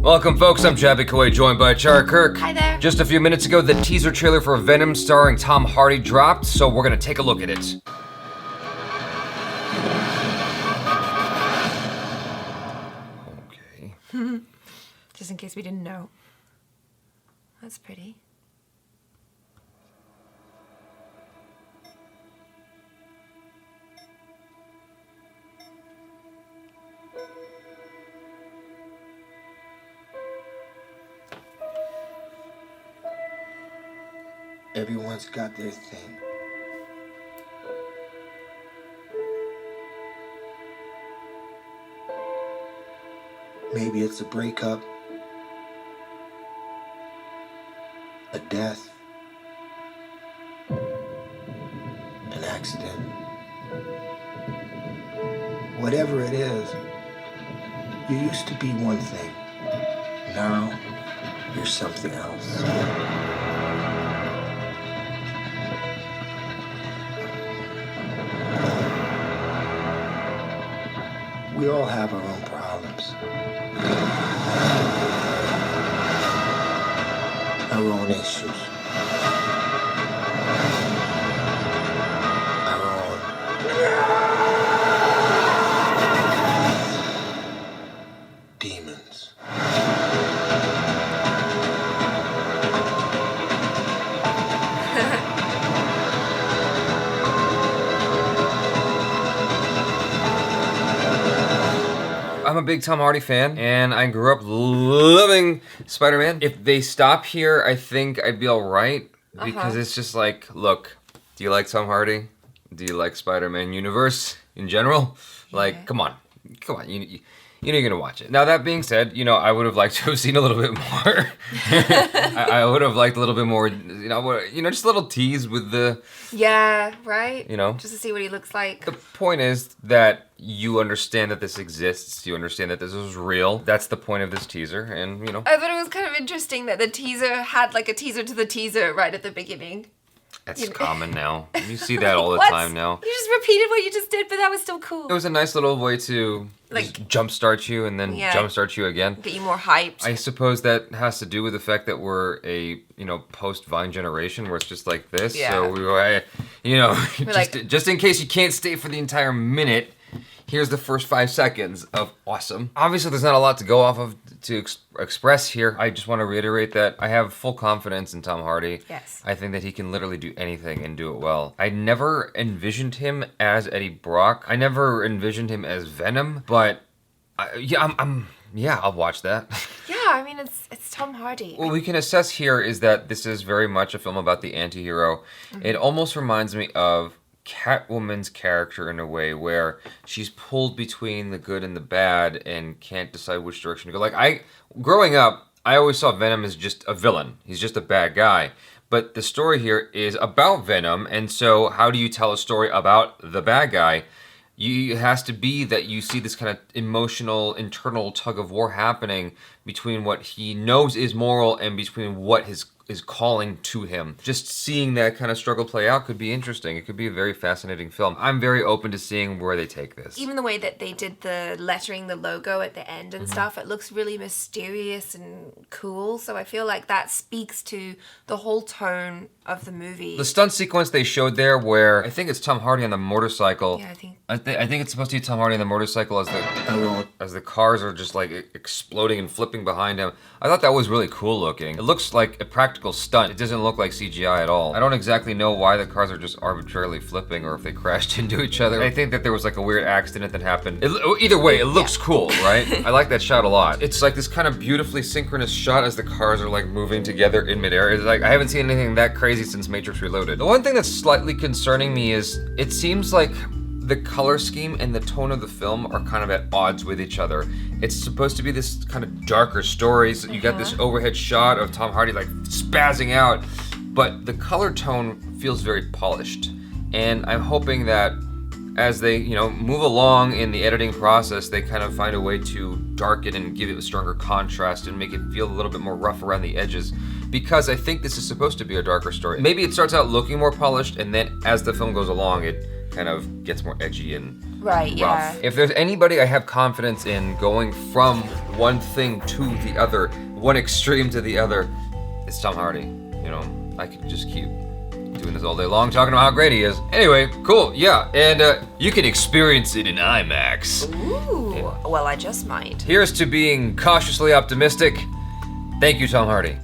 Welcome, folks. I'm Jaby Koay, joined by ACHARA KIRK. Hi there. Just a few minutes ago, the teaser trailer for Venom starring Tom Hardy dropped, so we're gonna take a look at it. Okay. Just in case we didn't know. That's pretty. Everyone's got their thing. Maybe it's a breakup, a death, an accident. Whatever it is, you used to be one thing. Now, you're something else. We all have our own problems. Our own issues. Our own demons. I'm a big Tom Hardy fan, and I grew up loving Spider-Man. If they stop here, I think I'd be all right, because it's just like, look, do you like Tom Hardy? Do you like Spider-Man universe in general? Yeah. Like, come on, you know you're gonna watch it. Now, that being said, you know, I would have liked to have seen a little bit more. I would have liked a little bit more, you know, just a little tease with the... Yeah, right? You know? Just to see what he looks like. The point is that you understand that this exists. You understand that this is real. That's the point of this teaser, and, you know... I thought it was kind of interesting that the teaser had like a teaser to the teaser right at the beginning. That's common now. You see that all the time now. You just repeated what you just did, but that was still cool. It was a nice little way to like jumpstart you and then jumpstart you again. Get you more hyped. I suppose that has to do with the fact that we're a, you know, post-Vine generation where it's just like this. Yeah. So we were, you know, just in case you can't stay for the entire minute, here's the first 5 seconds of awesome. Obviously, there's not a lot to go off of to express here. I just want to reiterate that I have full confidence in Tom Hardy. Yes. I think that he can literally do anything and do it well. I never envisioned him as Eddie Brock. I never envisioned him as Venom, but I'll watch that. Yeah, I mean, it's Tom Hardy. What we can assess here is that this is very much a film about the anti-hero. It almost reminds me of Catwoman's character in a way where she's pulled between the good and the bad and can't decide which direction to go. Like, growing up, I always saw Venom as just a villain. He's just a bad guy. But the story here is about Venom, and so how do you tell a story about the bad guy? It has to be that you see this kind of emotional, internal tug of war happening between what he knows is moral and between what is calling to him. Just seeing that kind of struggle play out could be interesting. It could be a very fascinating film. I'm very open to seeing where they take this. Even the way that they did the lettering, the logo at the end and stuff, it looks really mysterious and cool. So I feel like that speaks to the whole tone of the movie. The stunt sequence they showed there where I think it's Tom Hardy on the motorcycle. Yeah, I think it's supposed to be Tom Hardy on the motorcycle as the cars are just like exploding and flipping behind him. I thought that was really cool looking. It looks like a practical stunt. It doesn't look like CGI at all. I don't exactly know why the cars are just arbitrarily flipping or if they crashed into each other. I think that there was like a weird accident that happened. Either way, it looks cool, right? I like that shot a lot. It's like this kind of beautifully synchronous shot as the cars are like moving together in midair. It's like, I haven't seen anything that crazy since Matrix Reloaded. The one thing that's slightly concerning me is it seems like the color scheme and the tone of the film are kind of at odds with each other. It's supposed to be this kind of darker story, so you got this overhead shot of Tom Hardy like spazzing out, but the color tone feels very polished. And I'm hoping that as they, you know, move along in the editing process, they kind of find a way to darken and give it a stronger contrast and make it feel a little bit more rough around the edges. Because I think this is supposed to be a darker story. Maybe it starts out looking more polished, and then as the film goes along, it kind of gets more edgy and Right, rough. yeah. If there's anybody I have confidence in going from one thing to the other, one extreme to the other, it's Tom Hardy. You know, I could just keep doing this all day long, talking about how great he is. Anyway, cool, yeah, and you can experience it in IMAX. Ooh, well, I just might. Here's to being cautiously optimistic. Thank you, Tom Hardy.